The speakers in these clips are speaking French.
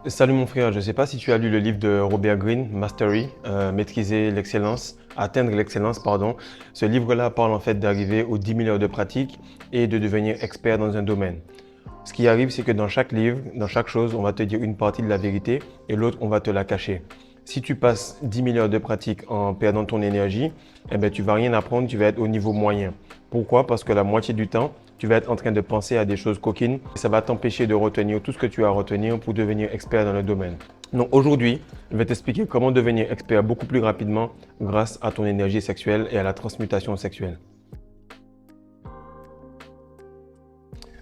Salut mon frère, je ne sais pas si tu as lu le livre de Robert Greene, Mastery, Maîtriser l'excellence, Atteindre l'excellence, pardon. Ce livre-là parle en fait d'arriver aux 10 000 heures de pratique et de devenir expert dans un domaine. Ce qui arrive, c'est que dans chaque livre, dans chaque chose, on va te dire une partie de la vérité et l'autre, on va te la cacher. Si tu passes 10 000 heures de pratique en perdant ton énergie, eh ben, tu vas rien apprendre, tu vas être au niveau moyen. Pourquoi? Parce que la moitié du temps, tu vas être en train de penser à des choses coquines. Ça va t'empêcher de retenir tout ce que tu as à retenir pour devenir expert dans le domaine. Donc aujourd'hui, je vais t'expliquer comment devenir expert beaucoup plus rapidement grâce à ton énergie sexuelle et à la transmutation sexuelle.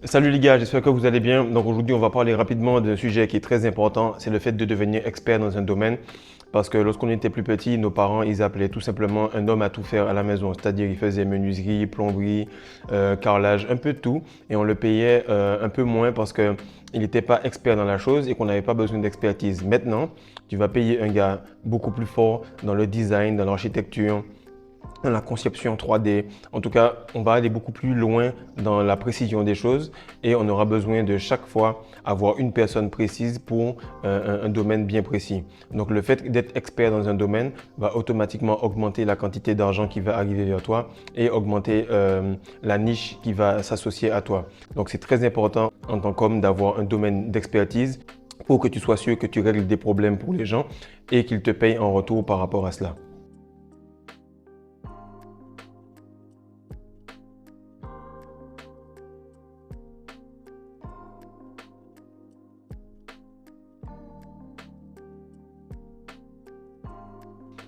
Salut les gars, j'espère que vous allez bien. Donc aujourd'hui, on va parler rapidement d'un sujet qui est très important, c'est le fait de devenir expert dans un domaine. Parce que lorsqu'on était plus petit, nos parents, ils appelaient tout simplement un homme à tout faire à la maison. C'est-à-dire, ils faisaient menuiserie, plomberie, carrelage, un peu de tout. Et on le payait un peu moins parce qu'il n'était pas expert dans la chose et qu'on n'avait pas besoin d'expertise. Maintenant, tu vas payer un gars beaucoup plus fort dans le design, dans l'architecture, dans la conception 3D. En tout cas, on va aller beaucoup plus loin dans la précision des choses et on aura besoin de chaque fois avoir une personne précise pour un domaine bien précis. Donc, le fait d'être expert dans un domaine va automatiquement augmenter la quantité d'argent qui va arriver vers toi et augmenter la niche qui va s'associer à toi. Donc, c'est très important en tant qu'homme d'avoir un domaine d'expertise pour que tu sois sûr que tu règles des problèmes pour les gens et qu'ils te payent en retour par rapport à cela.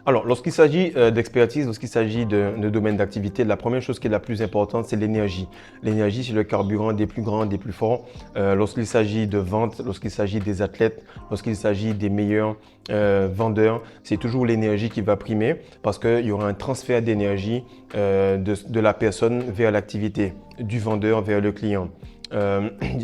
Alors, lorsqu'il s'agit d'expertise, lorsqu'il s'agit de domaine d'activité, la première chose qui est la plus importante, c'est l'énergie. L'énergie, c'est le carburant des plus grands, des plus forts. Lorsqu'il s'agit de vente, lorsqu'il s'agit des athlètes, lorsqu'il s'agit des meilleurs vendeurs, c'est toujours l'énergie qui va primer parce qu'il y aura un transfert d'énergie de la personne vers l'activité, du vendeur vers le client.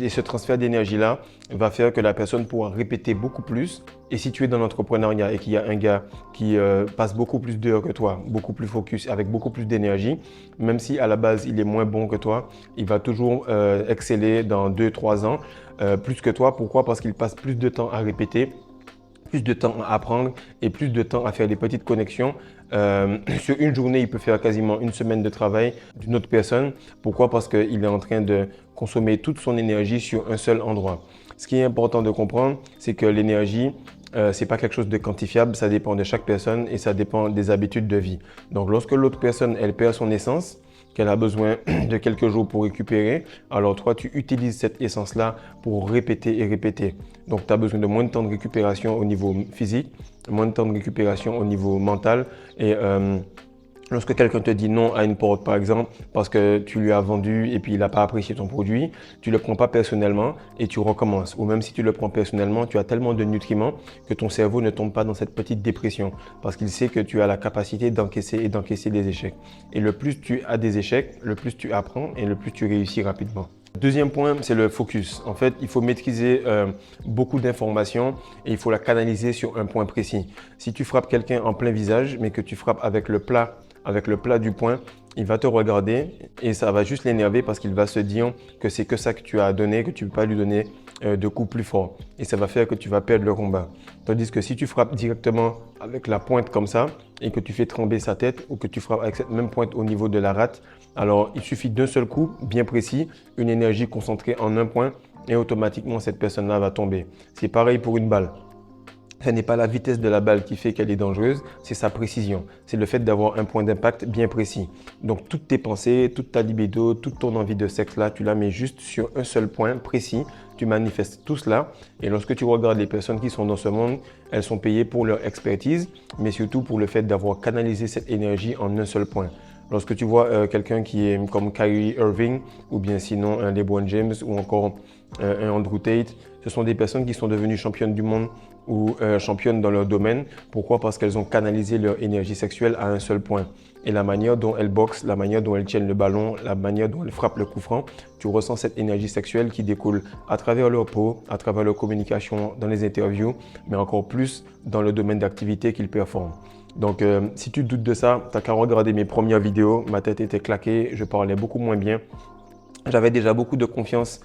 Et ce transfert d'énergie-là va faire que la personne pourra répéter beaucoup plus. Et si tu es dans l'entrepreneuriat et qu'il y a un gars qui passe beaucoup plus d'heures que toi, beaucoup plus focus, avec beaucoup plus d'énergie, même si à la base il est moins bon que toi, il va toujours exceller dans 2-3 ans plus que toi. Pourquoi? Parce qu'il passe plus de temps à répéter, plus de temps à apprendre et plus de temps à faire des petites connexions. Sur une journée, il peut faire quasiment une semaine de travail d'une autre personne. Pourquoi? Parce qu'il est en train de consommer toute son énergie sur un seul endroit. Ce qui est important de comprendre, c'est que l'énergie, ce n'est pas quelque chose de quantifiable, ça dépend de chaque personne et ça dépend des habitudes de vie. Donc lorsque l'autre personne, elle perd son essence, qu'elle a besoin de quelques jours pour récupérer, alors toi, tu utilises cette essence-là pour répéter et répéter. Donc, tu as besoin de moins de temps de récupération au niveau physique, moins de temps de récupération au niveau mental. Et lorsque quelqu'un te dit non à une porte, par exemple, parce que tu lui as vendu et puis il n'a pas apprécié ton produit, tu ne le prends pas personnellement et tu recommences. Ou même si tu le prends personnellement, tu as tellement de nutriments que ton cerveau ne tombe pas dans cette petite dépression parce qu'il sait que tu as la capacité d'encaisser et d'encaisser des échecs. Et le plus tu as des échecs, le plus tu apprends et le plus tu réussis rapidement. Deuxième point, c'est le focus. En fait, il faut maîtriser beaucoup d'informations et il faut la canaliser sur un point précis. Si tu frappes quelqu'un en plein visage, mais que tu frappes avec le plat du poing, il va te regarder et ça va juste l'énerver parce qu'il va se dire que c'est que ça que tu as donné, que tu ne peux pas lui donner de coups plus forts. Et ça va faire que tu vas perdre le combat. Tandis que si tu frappes directement avec la pointe comme ça et que tu fais trembler sa tête ou que tu frappes avec cette même pointe au niveau de la rate, alors il suffit d'un seul coup bien précis, une énergie concentrée en un point et automatiquement cette personne-là va tomber. C'est pareil pour une balle. Ce n'est pas la vitesse de la balle qui fait qu'elle est dangereuse, c'est sa précision. C'est le fait d'avoir un point d'impact bien précis. Donc toutes tes pensées, toute ta libido, toute ton envie de sexe là, tu la mets juste sur un seul point précis. Tu manifestes tout cela. Et lorsque tu regardes les personnes qui sont dans ce monde, elles sont payées pour leur expertise, mais surtout pour le fait d'avoir canalisé cette énergie en un seul point. Lorsque tu vois quelqu'un qui est comme Kyrie Irving ou bien sinon un LeBron James ou encore un Andrew Tate, ce sont des personnes qui sont devenues championnes du monde ou championnes dans leur domaine. Pourquoi? Parce qu'elles ont canalisé leur énergie sexuelle à un seul point. Et la manière dont elles boxent, la manière dont elles tiennent le ballon, la manière dont elles frappent le coup franc, tu ressens cette énergie sexuelle qui découle à travers leur peau, à travers leur communication dans les interviews, mais encore plus dans le domaine d'activité qu'ils performent. Donc, si tu doutes de ça, tu n'as qu'à regarder mes premières vidéos. Ma tête était claquée, je parlais beaucoup moins bien. J'avais déjà beaucoup de confiance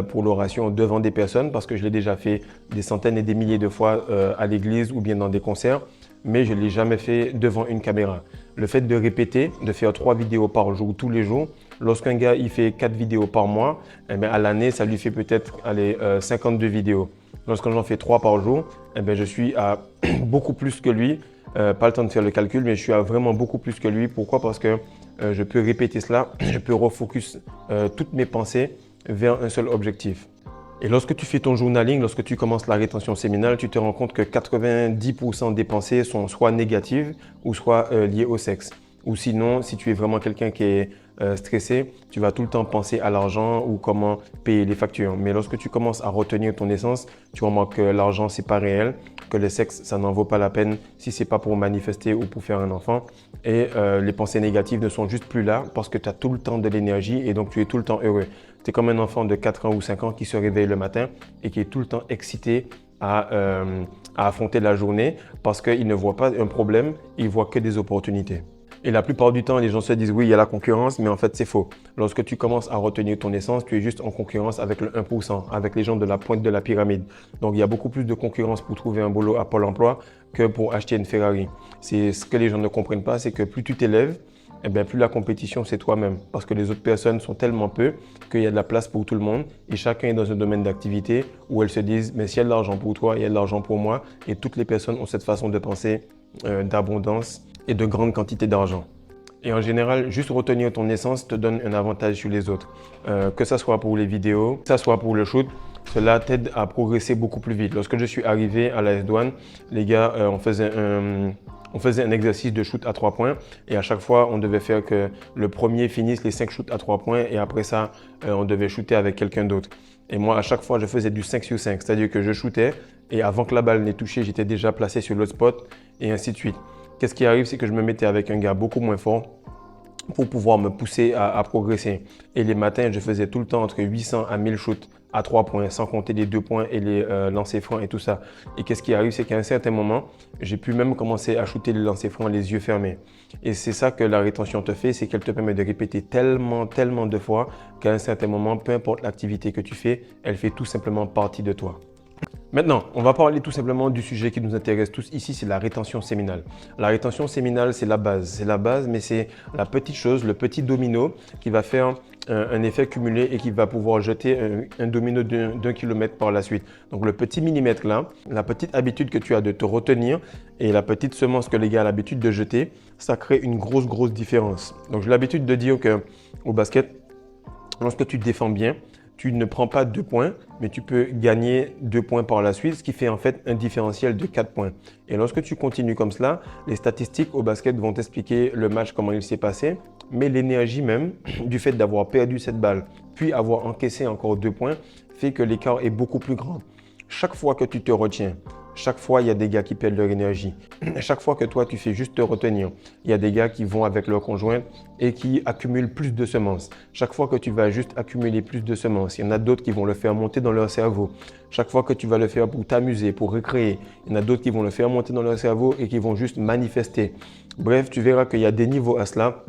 pour l'oration devant des personnes parce que je l'ai déjà fait des centaines et des milliers de fois à l'église ou bien dans des concerts, mais je ne l'ai jamais fait devant une caméra. Le fait de répéter, de faire 3 vidéos par jour, tous les jours, lorsqu'un gars il fait 4 vidéos par mois, eh bien, à l'année, ça lui fait peut-être 52 vidéos. Lorsque j'en fais 3 par jour, eh bien, je suis à beaucoup plus que lui. Pas le temps de faire le calcul, mais je suis à vraiment beaucoup plus que lui. Pourquoi? Parce que je peux répéter cela, je peux refocus toutes mes pensées vers un seul objectif. Et lorsque tu fais ton journaling, lorsque tu commences la rétention séminale, tu te rends compte que 90% des pensées sont soit négatives ou soit liées au sexe. Ou sinon, si tu es vraiment quelqu'un qui est stressé, tu vas tout le temps penser à l'argent ou comment payer les factures. Mais lorsque tu commences à retenir ton essence, tu remarques que l'argent, c'est pas réel, que le sexe, ça n'en vaut pas la peine si c'est pas pour manifester ou pour faire un enfant. Et les pensées négatives ne sont juste plus là parce que tu as tout le temps de l'énergie et donc tu es tout le temps heureux. C'est comme un enfant de 4 ans ou 5 ans qui se réveille le matin et qui est tout le temps excité à affronter la journée parce qu'il ne voit pas un problème, il voit que des opportunités. Et la plupart du temps, les gens se disent oui, il y a la concurrence, mais en fait, c'est faux. Lorsque tu commences à retenir ton essence, tu es juste en concurrence avec le 1%, avec les gens de la pointe de la pyramide. Donc, il y a beaucoup plus de concurrence pour trouver un boulot à Pôle emploi que pour acheter une Ferrari. C'est ce que les gens ne comprennent pas, c'est que plus tu t'élèves, eh bien, plus la compétition, c'est toi-même. Parce que les autres personnes sont tellement peu qu'il y a de la place pour tout le monde et chacun est dans un domaine d'activité où elles se disent, mais s'il y a de l'argent pour toi, il y a de l'argent pour moi. Et toutes les personnes ont cette façon de penser d'abondance et de grande quantité d'argent. Et en général, juste retenir ton essence te donne un avantage sur les autres. Que ce soit pour les vidéos, que ce soit pour le shoot, cela t'aide à progresser beaucoup plus vite. Lorsque je suis arrivé à la S-Douane, les gars, on faisait un exercice de shoot à 3 points et à chaque fois, on devait faire que le premier finisse les 5 shoots à 3 points et après ça, on devait shooter avec quelqu'un d'autre. Et moi, à chaque fois, je faisais du 5 sur 5, c'est-à-dire que je shootais et avant que la balle n'ait touché, j'étais déjà placé sur l'autre spot et ainsi de suite. Qu'est-ce qui arrive, c'est que je me mettais avec un gars beaucoup moins fort pour pouvoir me pousser à progresser. Et les matins, je faisais tout le temps entre 800 à 1000 shoots à 3 points, sans compter les 2 points et les lancers francs et tout ça. Et qu'est-ce qui arrive, c'est qu'à un certain moment, j'ai pu même commencer à shooter les lancers francs les yeux fermés. Et c'est ça que la rétention te fait, c'est qu'elle te permet de répéter tellement de fois qu'à un certain moment, peu importe l'activité que tu fais, elle fait tout simplement partie de toi. Maintenant, on va parler tout simplement du sujet qui nous intéresse tous ici, c'est la rétention séminale. La rétention séminale, c'est la base, mais c'est la petite chose, le petit domino qui va faire un effet cumulé et qui va pouvoir jeter un domino d'un kilomètre par la suite. Donc le petit millimètre là, la petite habitude que tu as de te retenir et la petite semence que les gars ont l'habitude de jeter, ça crée une grosse différence. Donc j'ai l'habitude de dire qu'au basket, lorsque tu te défends bien, tu ne prends pas 2 points, mais tu peux gagner 2 points par la suite, ce qui fait en fait un différentiel de 4 points. Et lorsque tu continues comme cela, les statistiques au basket vont t'expliquer le match, comment il s'est passé, mais l'énergie même du fait d'avoir perdu cette balle, puis avoir encaissé encore 2 points, fait que l'écart est beaucoup plus grand. Chaque fois que tu te retiens, chaque fois, il y a des gars qui perdent leur énergie. Chaque fois que toi, tu fais juste te retenir, il y a des gars qui vont avec leur conjointe et qui accumulent plus de semences. Chaque fois que tu vas juste accumuler plus de semences, il y en a d'autres qui vont le faire monter dans leur cerveau. Chaque fois que tu vas le faire pour t'amuser, pour recréer, il y en a d'autres qui vont le faire monter dans leur cerveau et qui vont juste manifester. Bref, tu verras qu'il y a des niveaux à cela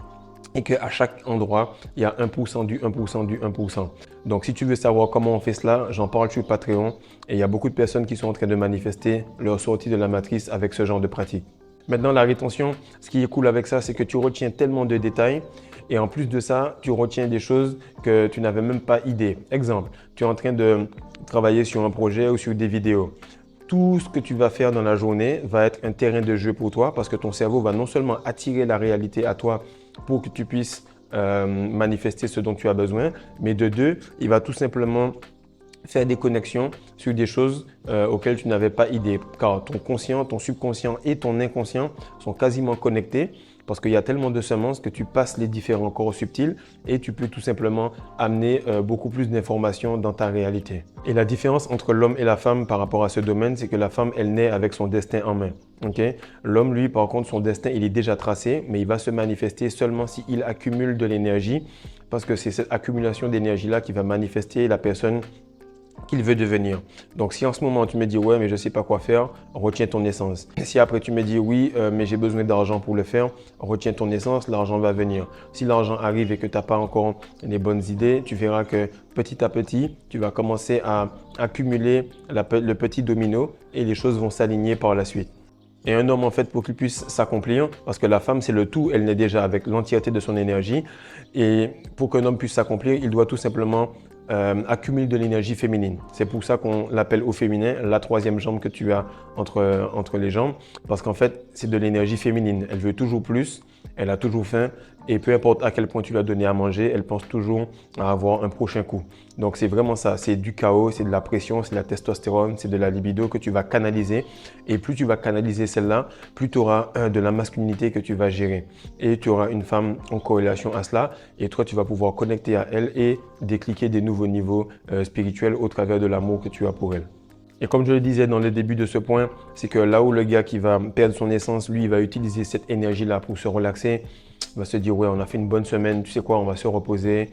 et qu'à chaque endroit, il y a 1% du 1% du 1%. Donc, si tu veux savoir comment on fait cela, j'en parle sur Patreon et il y a beaucoup de personnes qui sont en train de manifester leur sortie de la matrice avec ce genre de pratique. Maintenant, la rétention, ce qui est cool avec ça, c'est que tu retiens tellement de détails et en plus de ça, tu retiens des choses que tu n'avais même pas idée. Exemple, tu es en train de travailler sur un projet ou sur des vidéos. Tout ce que tu vas faire dans la journée va être un terrain de jeu pour toi parce que ton cerveau va non seulement attirer la réalité à toi pour que tu puisses manifester ce dont tu as besoin, mais de deux, il va tout simplement faire des connexions sur des choses auxquelles tu n'avais pas idée. Car ton conscient, ton subconscient et ton inconscient sont quasiment connectés parce qu'il y a tellement de semences que tu passes les différents corps subtils et tu peux tout simplement amener beaucoup plus d'informations dans ta réalité. Et la différence entre l'homme et la femme par rapport à ce domaine, c'est que la femme, elle naît avec son destin en main. Okay? L'homme, lui, par contre, son destin, il est déjà tracé, mais il va se manifester seulement s'il accumule de l'énergie parce que c'est cette accumulation d'énergie-là qui va manifester la personne qu'il veut devenir. Donc si en ce moment tu me dis ouais mais je ne sais pas quoi faire, retiens ton essence. Si après tu me dis oui mais j'ai besoin d'argent pour le faire, retiens ton essence, l'argent va venir. Si l'argent arrive et que tu n'as pas encore les bonnes idées, tu verras que petit à petit, tu vas commencer à accumuler le petit domino et les choses vont s'aligner par la suite. Et un homme, en fait, pour qu'il puisse s'accomplir, parce que la femme, c'est le tout, elle naît déjà avec l'entièreté de son énergie. Et pour qu'un homme puisse s'accomplir, il doit tout simplement accumuler de l'énergie féminine. C'est pour ça qu'on l'appelle au féminin la troisième jambe que tu as entre les jambes, parce qu'en fait, c'est de l'énergie féminine. Elle veut toujours plus, elle a toujours faim, et peu importe à quel point tu l'as donné à manger, elle pense toujours à avoir un prochain coup. Donc c'est vraiment ça, c'est du chaos, c'est de la pression, c'est de la testostérone, c'est de la libido que tu vas canaliser. Et plus tu vas canaliser celle-là, plus tu auras de la masculinité que tu vas gérer. Et tu auras une femme en corrélation à cela. Et toi, tu vas pouvoir connecter à elle et décliquer des nouveaux niveaux spirituels au travers de l'amour que tu as pour elle. Et comme je le disais dans le début de ce point, c'est que là où le gars qui va perdre son essence, lui, il va utiliser cette énergie-là pour se relaxer. Il va se dire, ouais, on a fait une bonne semaine, tu sais quoi, on va se reposer.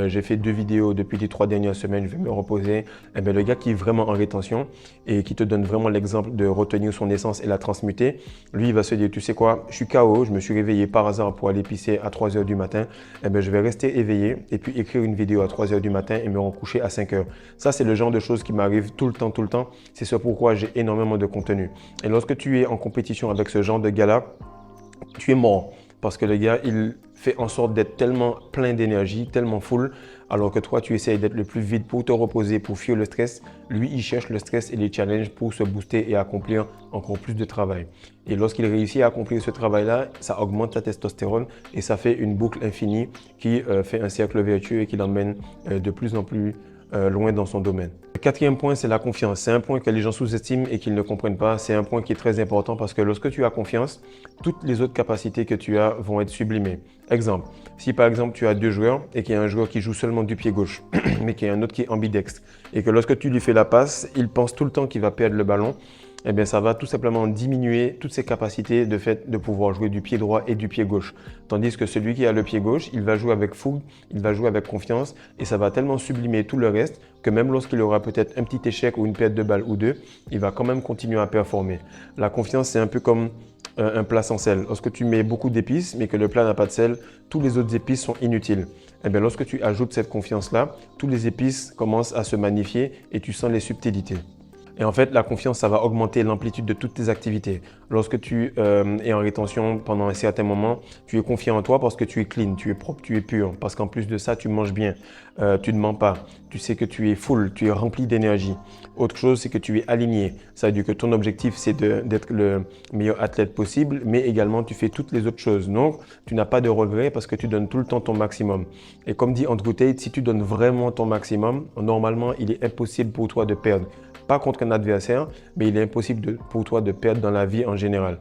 J'ai fait 2 vidéos depuis les 3 dernières semaines, je vais me reposer. Eh bien, le gars qui est vraiment en rétention et qui te donne vraiment l'exemple de retenir son essence et la transmuter, lui, il va se dire, tu sais quoi, je suis KO, je me suis réveillé par hasard pour aller pisser à 3 heures du matin. Eh bien, je vais rester éveillé et puis écrire une vidéo à 3 heures du matin et me recoucher à 5 heures. Ça, c'est le genre de choses qui m'arrivent tout le temps, tout le temps. C'est ce pourquoi j'ai énormément de contenu. Et lorsque tu es en compétition avec ce genre de gars-là, tu es mort. Parce que le gars, il fait en sorte d'être tellement plein d'énergie, tellement full, alors que toi, tu essayes d'être le plus vide pour te reposer, pour fuir le stress. Lui, il cherche le stress et les challenges pour se booster et accomplir encore plus de travail. Et lorsqu'il réussit à accomplir ce travail-là, ça augmente sa testostérone et ça fait une boucle infinie qui fait un cercle vertueux et qui l'emmène de plus en plus loin dans son domaine. Le 4e point, c'est la confiance. C'est un point que les gens sous-estiment et qu'ils ne comprennent pas. C'est un point qui est très important parce que lorsque tu as confiance, toutes les autres capacités que tu as vont être sublimées. Exemple, si par exemple tu as 2 joueurs et qu'il y a un joueur qui joue seulement du pied gauche, mais qu'il y a un autre qui est ambidextre et que lorsque tu lui fais la passe, il pense tout le temps qu'il va perdre le ballon, eh bien, ça va tout simplement diminuer toutes ses capacités de fait de pouvoir jouer du pied droit et du pied gauche. Tandis que celui qui a le pied gauche, il va jouer avec fougue, il va jouer avec confiance et ça va tellement sublimer tout le reste que même lorsqu'il aura peut-être un petit échec ou une perte de balle ou deux, il va quand même continuer à performer. La confiance, c'est un peu comme un plat sans sel. Lorsque tu mets beaucoup d'épices mais que le plat n'a pas de sel, tous les autres épices sont inutiles. Eh bien, lorsque tu ajoutes cette confiance-là, tous les épices commencent à se magnifier et tu sens les subtilités. Et en fait, la confiance, ça va augmenter l'amplitude de toutes tes activités. Lorsque tu es en rétention pendant un certain moment, tu es confiant en toi parce que tu es clean, tu es propre, tu es pur. Parce qu'en plus de ça, tu manges bien, tu ne mens pas, tu sais que tu es full, tu es rempli d'énergie. Autre chose, c'est que tu es aligné. Ça veut dire que ton objectif, c'est d'être le meilleur athlète possible, mais également, tu fais toutes les autres choses. Donc, tu n'as pas de regrets parce que tu donnes tout le temps ton maximum. Et comme dit Andrew Tate, si tu donnes vraiment ton maximum, normalement, il est impossible pour toi de perdre. Pas contre un adversaire, mais il est impossible pour toi de perdre dans la vie en général.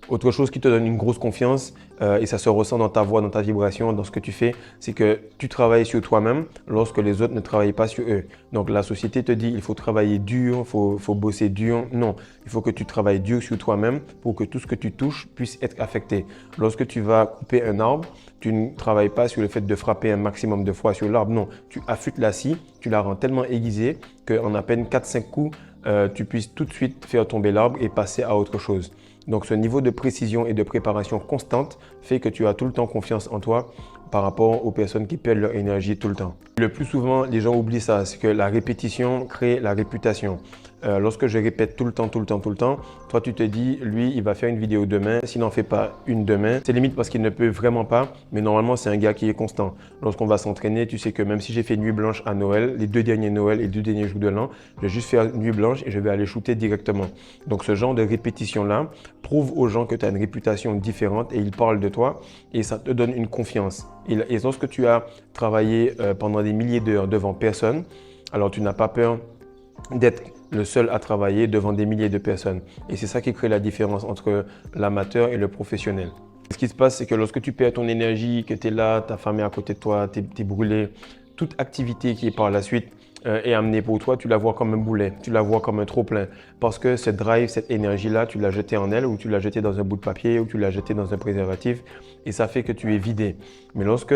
Autre chose qui te donne une grosse confiance, et ça se ressent dans ta voix, dans ta vibration, dans ce que tu fais, c'est que tu travailles sur toi-même lorsque les autres ne travaillent pas sur eux. Donc la société te dit il faut travailler dur, il faut bosser dur. Non, il faut que tu travailles dur sur toi-même pour que tout ce que tu touches puisse être affecté. Lorsque tu vas couper un arbre, tu ne travailles pas sur le fait de frapper un maximum de fois sur l'arbre. Non, tu affûtes la scie, tu la rends tellement aiguisée qu'en à peine 4-5 coups, tu puisses tout de suite faire tomber l'arbre et passer à autre chose. Donc ce niveau de précision et de préparation constante fait que tu as tout le temps confiance en toi par rapport aux personnes qui perdent leur énergie tout le temps. Le plus souvent, les gens oublient ça, c'est que la répétition crée la réputation. Lorsque je répète tout le temps, toi tu te dis, lui il va faire une vidéo demain, s'il n'en fait pas une demain, c'est limite parce qu'il ne peut vraiment pas, mais normalement c'est un gars qui est constant. Lorsqu'on va s'entraîner, tu sais que même si j'ai fait nuit blanche à Noël, les 2 derniers Noël et 2 derniers jours de l'an, je vais juste faire nuit blanche et je vais aller shooter directement. Donc ce genre de répétition-là prouve aux gens que tu as une réputation différente et ils parlent de toi et ça te donne une confiance. Et lorsque tu as travaillé pendant des milliers d'heures devant personne, alors tu n'as pas peur d'être le seul à travailler devant des milliers de personnes. Et c'est ça qui crée la différence entre l'amateur et le professionnel. Ce qui se passe, c'est que lorsque tu perds ton énergie, que tu es là, ta femme est à côté de toi, tu es brûlé, toute activité qui est par la suite est amenée pour toi, tu la vois comme un boulet, tu la vois comme un trop-plein. Parce que ce drive, cette énergie-là, tu l'as jetée en elle, ou tu l'as jetée dans un bout de papier, ou tu l'as jetée dans un préservatif, et ça fait que tu es vidé. Mais lorsque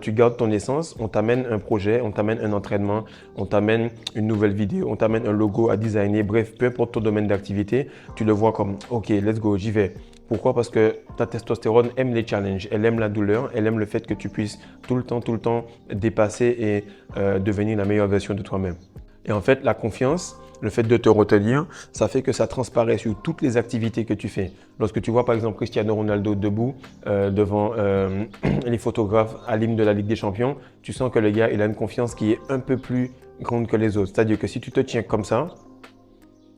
tu gardes ton essence, on t'amène un projet, on t'amène un entraînement, on t'amène une nouvelle vidéo, on t'amène un logo à designer, bref, peu importe ton domaine d'activité, tu le vois comme « Ok, let's go, j'y vais ». Pourquoi? Parce que ta testostérone aime les challenges, elle aime la douleur, elle aime le fait que tu puisses tout le temps dépasser et devenir la meilleure version de toi-même. Et en fait, la confiance, le fait de te retenir, ça fait que ça transparaît sur toutes les activités que tu fais. Lorsque tu vois par exemple Cristiano Ronaldo debout devant les photographes à l'hymne de la Ligue des Champions, tu sens que le gars, il a une confiance qui est un peu plus grande que les autres. C'est-à-dire que si tu te tiens comme ça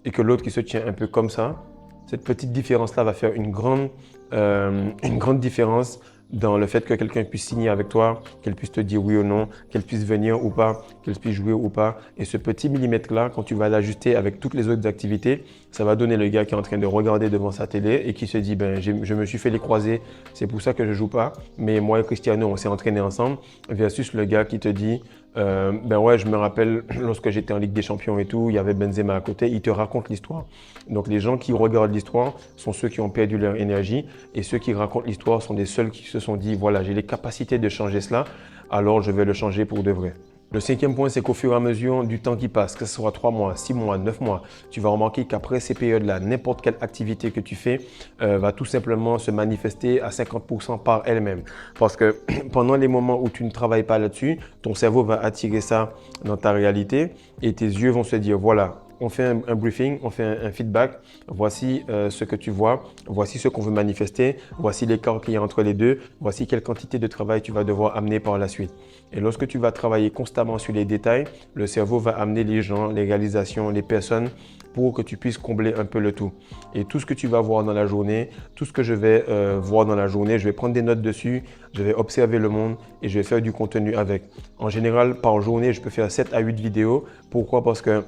et que l'autre qui se tient un peu comme ça, cette petite différence-là va faire une grande différence dans le fait que quelqu'un puisse signer avec toi, qu'elle puisse te dire oui ou non, qu'elle puisse venir ou pas, qu'elle puisse jouer ou pas. Et ce petit millimètre-là, quand tu vas l'ajuster avec toutes les autres activités, ça va donner le gars qui est en train de regarder devant sa télé et qui se dit ben, je me suis fait les croisés, c'est pour ça que je ne joue pas. Mais moi et Cristiano, on s'est entraînés ensemble, versus le gars qui te dit ben ouais, je me rappelle lorsque j'étais en Ligue des Champions et tout, il y avait Benzema à côté, il te raconte l'histoire. Donc les gens qui regardent l'histoire sont ceux qui ont perdu leur énergie et ceux qui racontent l'histoire sont des seuls qui se sont dit voilà, j'ai les capacités de changer cela, alors je vais le changer pour de vrai. Le cinquième point, c'est qu'au fur et à mesure du temps qui passe, que ce soit 3 mois, 6 mois, 9 mois, tu vas remarquer qu'après ces périodes-là, n'importe quelle activité que tu fais va tout simplement se manifester à 50% par elle-même. Parce que pendant les moments où tu ne travailles pas là-dessus, ton cerveau va attirer ça dans ta réalité et tes yeux vont se dire voilà, on fait un briefing, on fait un feedback, voici ce que tu vois, voici ce qu'on veut manifester, voici l'écart qu'il y a entre les deux, voici quelle quantité de travail tu vas devoir amener par la suite. Et lorsque tu vas travailler constamment sur les détails, le cerveau va amener les gens, les réalisations, les personnes pour que tu puisses combler un peu le tout. Et tout ce que tu vas voir dans la journée, tout ce que je vais voir dans la journée, je vais prendre des notes dessus, je vais observer le monde et je vais faire du contenu avec. En général, par journée, je peux faire 7 à 8 vidéos. Pourquoi? Parce que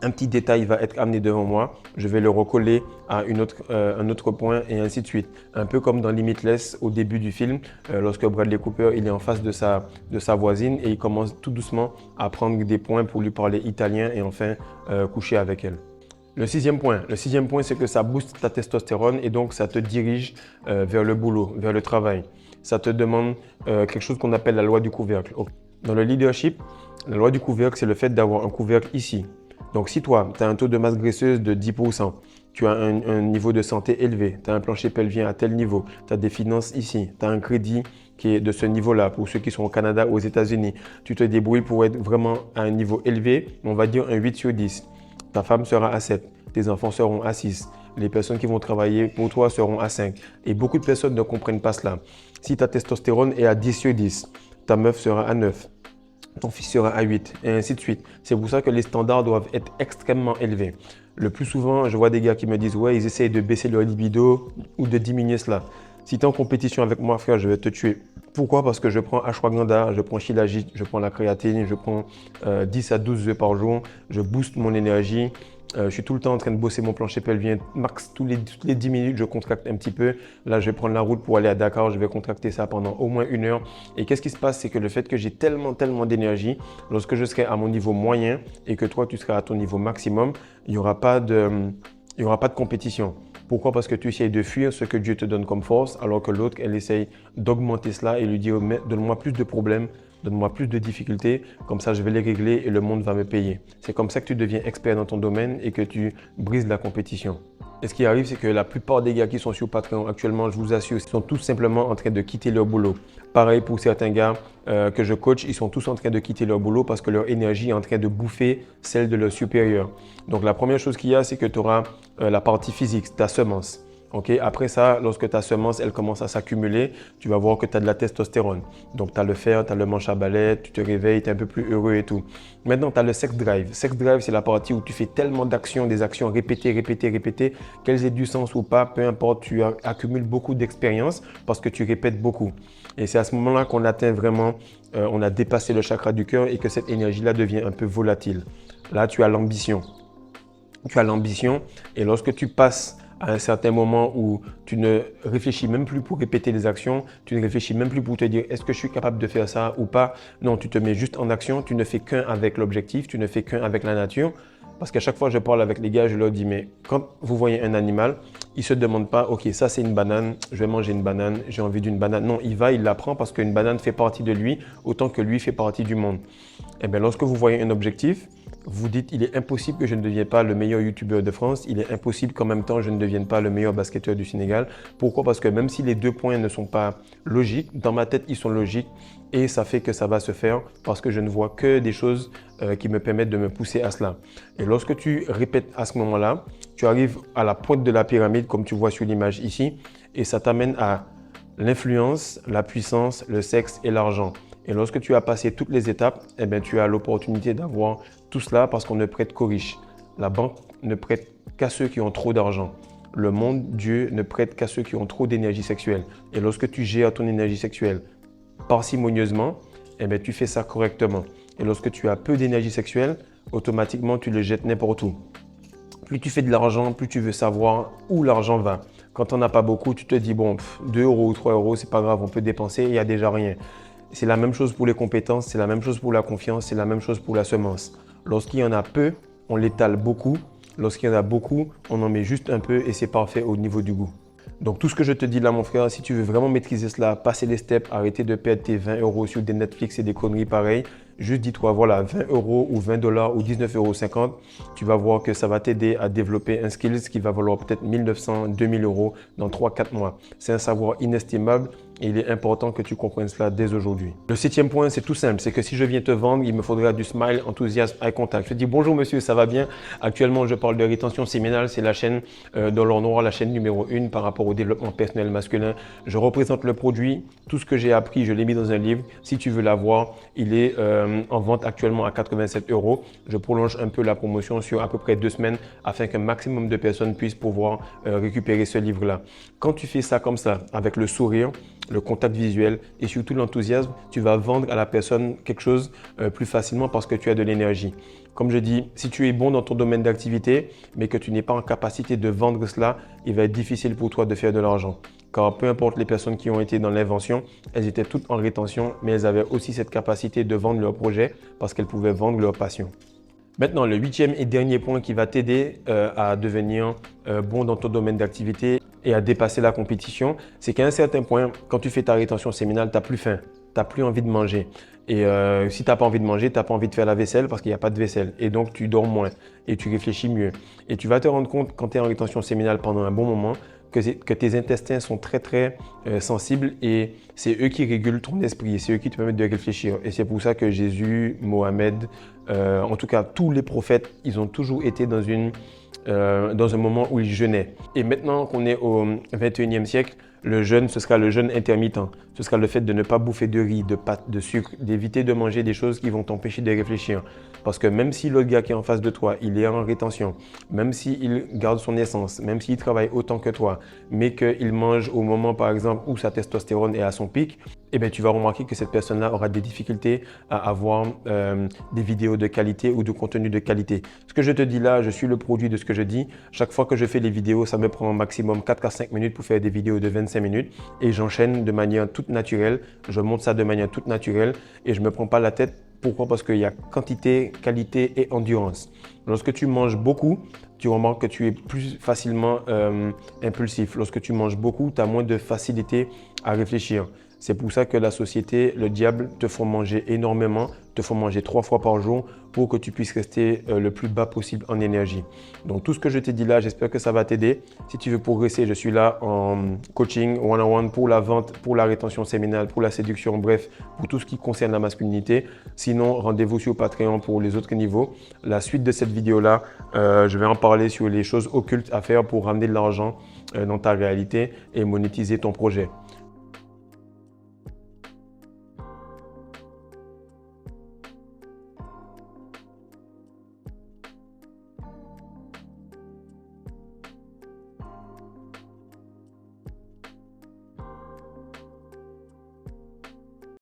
un petit détail va être amené devant moi, je vais le recoller à un autre point et ainsi de suite. Un peu comme dans Limitless au début du film, lorsque Bradley Cooper il est en face de sa voisine et il commence tout doucement à prendre des points pour lui parler italien et enfin coucher avec elle. Le sixième point, c'est que ça booste ta testostérone et donc ça te dirige vers le boulot, vers le travail. Ça te demande quelque chose qu'on appelle la loi du couvercle. Dans le leadership, la loi du couvercle, c'est le fait d'avoir un couvercle ici. Donc, si toi, tu as un taux de masse graisseuse de 10%, tu as un niveau de santé élevé, tu as un plancher pelvien à tel niveau, tu as des finances ici, tu as un crédit qui est de ce niveau-là pour ceux qui sont au Canada ou aux États-Unis, tu te débrouilles pour être vraiment à un niveau élevé, on va dire un 8 sur 10. Ta femme sera à 7, tes enfants seront à 6, les personnes qui vont travailler pour toi seront à 5. Et beaucoup de personnes ne comprennent pas cela. Si ta testostérone est à 10 sur 10, ta meuf sera à 9. Ton fils sera à 8 et ainsi de suite. C'est pour ça que les standards doivent être extrêmement élevés. Le plus souvent, je vois des gars qui me disent « ouais, ils essayent de baisser leur libido ou de diminuer cela ». Si tu es en compétition avec moi, frère, je vais te tuer. Pourquoi? Parce que je prends ashwagandha, je prends shilajit, je prends la créatine, je prends 10 à 12 œufs par jour, je booste mon énergie. Je suis tout le temps en train de bosser mon plancher pelvien. Max, toutes les 10 minutes, je contracte un petit peu. Là, je vais prendre la route pour aller à Dakar. Je vais contracter ça pendant au moins 1 heure. Et qu'est-ce qui se passe? C'est que le fait que j'ai tellement d'énergie, lorsque je serai à mon niveau moyen et que toi, tu seras à ton niveau maximum, il n'y aura pas de compétition. Pourquoi? Parce que tu essayes de fuir ce que Dieu te donne comme force, alors que l'autre, elle essaye d'augmenter cela et lui dire « donne-moi plus de problèmes ». Donne-moi plus de difficultés, comme ça je vais les régler et le monde va me payer. C'est comme ça que tu deviens expert dans ton domaine et que tu brises la compétition. Et ce qui arrive, c'est que la plupart des gars qui sont sur Patreon actuellement, je vous assure, ils sont tous simplement en train de quitter leur boulot. Pareil pour certains gars que je coach, ils sont tous en train de quitter leur boulot parce que leur énergie est en train de bouffer celle de leur supérieur. Donc la première chose qu'il y a, c'est que tu auras la partie physique, ta semence. Okay? Après ça, lorsque ta semence elle commence à s'accumuler, tu vas voir que tu as de la testostérone. Donc, tu as le fer, tu as le manche à balai, tu te réveilles, tu es un peu plus heureux et tout. Maintenant, tu as le sex drive. Sex drive, c'est la partie où tu fais tellement d'actions, des actions répétées, qu'elles aient du sens ou pas, peu importe, tu accumules beaucoup d'expérience parce que tu répètes beaucoup. Et c'est à ce moment-là qu'on atteint vraiment, on a dépassé le chakra du cœur et que cette énergie-là devient un peu volatile. Là, tu as l'ambition. Tu as l'ambition et lorsque tu passes à un certain moment où tu ne réfléchis même plus pour répéter les actions, tu ne réfléchis même plus pour te dire est-ce que je suis capable de faire ça ou pas. Non, tu te mets juste en action, tu ne fais qu'un avec l'objectif, tu ne fais qu'un avec la nature. Parce qu'à chaque fois que je parle avec les gars, je leur dis, mais quand vous voyez un animal, il ne se demande pas, ok, ça c'est une banane, je vais manger une banane, j'ai envie d'une banane. Non, il la prend parce qu'une banane fait partie de lui autant que lui fait partie du monde. Et bien, lorsque vous voyez un objectif, vous dites, il est impossible que je ne devienne pas le meilleur youtubeur de France, il est impossible qu'en même temps je ne devienne pas le meilleur basketteur du Sénégal. Pourquoi? Parce que même si les 2 points ne sont pas logiques, dans ma tête ils sont logiques et ça fait que ça va se faire parce que je ne vois que des choses qui me permettent de me pousser à cela. Et lorsque tu répètes à ce moment-là, tu arrives à la pointe de la pyramide comme tu vois sur l'image ici et ça t'amène à l'influence, la puissance, le sexe et l'argent. Et lorsque tu as passé toutes les étapes, eh bien, tu as l'opportunité d'avoir tout cela parce qu'on ne prête qu'aux riches. La banque ne prête qu'à ceux qui ont trop d'argent. Le monde, Dieu, ne prête qu'à ceux qui ont trop d'énergie sexuelle. Et lorsque tu gères ton énergie sexuelle parcimonieusement, eh bien, tu fais ça correctement. Et lorsque tu as peu d'énergie sexuelle, automatiquement, tu le jettes n'importe où. Plus tu fais de l'argent, plus tu veux savoir où l'argent va. Quand on n'a pas beaucoup, tu te dis, bon, 2 euros ou 3 euros, c'est pas grave, on peut dépenser, il n'y a déjà rien. C'est la même chose pour les compétences, c'est la même chose pour la confiance, c'est la même chose pour la semence. Lorsqu'il y en a peu, on l'étale beaucoup. Lorsqu'il y en a beaucoup, on en met juste un peu et c'est parfait au niveau du goût. Donc tout ce que je te dis là mon frère, si tu veux vraiment maîtriser cela, passer les steps, arrêter de perdre tes 20 euros sur des Netflix et des conneries pareilles, juste dis-toi voilà 20 euros ou 20 dollars ou 19,50 €, tu vas voir que ça va t'aider à développer un skills qui va valoir peut-être 1900, 2000 euros dans 3-4 mois. C'est un savoir inestimable. Et il est important que tu comprennes cela dès aujourd'hui. Le 7e point, c'est tout simple. C'est que si je viens te vendre, il me faudra du smile, enthousiasme, eye contact. Je te dis bonjour monsieur, ça va bien? Actuellement, je parle de rétention séminale. C'est la chaîne dans l'or noir, la chaîne numéro 1 par rapport au développement personnel masculin. Je représente le produit. Tout ce que j'ai appris, je l'ai mis dans un livre. Si tu veux l'avoir, il est en vente actuellement à 87 €. Je prolonge un peu la promotion sur à peu près 2 semaines afin qu'un maximum de personnes puissent pouvoir récupérer ce livre-là. Quand tu fais ça comme ça, avec le sourire, le contact visuel et surtout l'enthousiasme, tu vas vendre à la personne quelque chose plus facilement parce que tu as de l'énergie. Comme je dis, si tu es bon dans ton domaine d'activité, mais que tu n'es pas en capacité de vendre cela, il va être difficile pour toi de faire de l'argent. Car peu importe les personnes qui ont été dans l'invention, elles étaient toutes en rétention, mais elles avaient aussi cette capacité de vendre leur projet parce qu'elles pouvaient vendre leur passion. Maintenant, le 8e et dernier point qui va t'aider à devenir bon dans ton domaine d'activité et à dépasser la compétition, c'est qu'à un certain point, quand tu fais ta rétention séminale, tu n'as plus faim, tu n'as plus envie de manger. Et si tu n'as pas envie de manger, tu n'as pas envie de faire la vaisselle parce qu'il n'y a pas de vaisselle. Et donc, tu dors moins et tu réfléchis mieux. Et tu vas te rendre compte quand tu es en rétention séminale pendant un bon moment que tes intestins sont très sensibles et c'est eux qui régulent ton esprit, c'est eux qui te permettent de réfléchir. Et c'est pour ça que Jésus, Mohamed, en tout cas tous les prophètes, ils ont toujours été dans un moment où ils jeûnaient. Et maintenant qu'on est au 21e siècle, le jeûne, ce sera le jeûne intermittent. Ce sera le fait de ne pas bouffer de riz, de pâtes, de sucre, d'éviter de manger des choses qui vont t'empêcher de réfléchir. Parce que même si l'autre gars qui est en face de toi, il est en rétention, même s'il garde son essence, même s'il travaille autant que toi, mais qu'il mange au moment, par exemple, où sa testostérone est à son pic, eh bien, tu vas remarquer que cette personne-là aura des difficultés à avoir des vidéos de qualité ou de contenu de qualité. Ce que je te dis là, je suis le produit de ce que je dis. Chaque fois que je fais les vidéos, ça me prend au maximum 4 à 5 minutes pour faire des vidéos de 25 minutes et j'enchaîne de manière toute naturelle. Je monte ça de manière toute naturelle et je ne me prends pas la tête. Pourquoi? Parce qu'il y a quantité, qualité et endurance. Lorsque tu manges beaucoup, tu remarques que tu es plus facilement impulsif. Lorsque tu manges beaucoup, tu as moins de facilité à réfléchir. C'est pour ça que la société, le diable, te font manger énormément, te font manger 3 fois par jour pour que tu puisses rester le plus bas possible en énergie. Donc tout ce que je t'ai dit là, j'espère que ça va t'aider. Si tu veux progresser, je suis là en coaching one-on-one pour la vente, pour la rétention séminale, pour la séduction, bref, pour tout ce qui concerne la masculinité. Sinon, rendez-vous sur Patreon pour les autres niveaux. La suite de cette vidéo-là, je vais en parler sur les choses occultes à faire pour ramener de l'argent dans ta réalité et monétiser ton projet.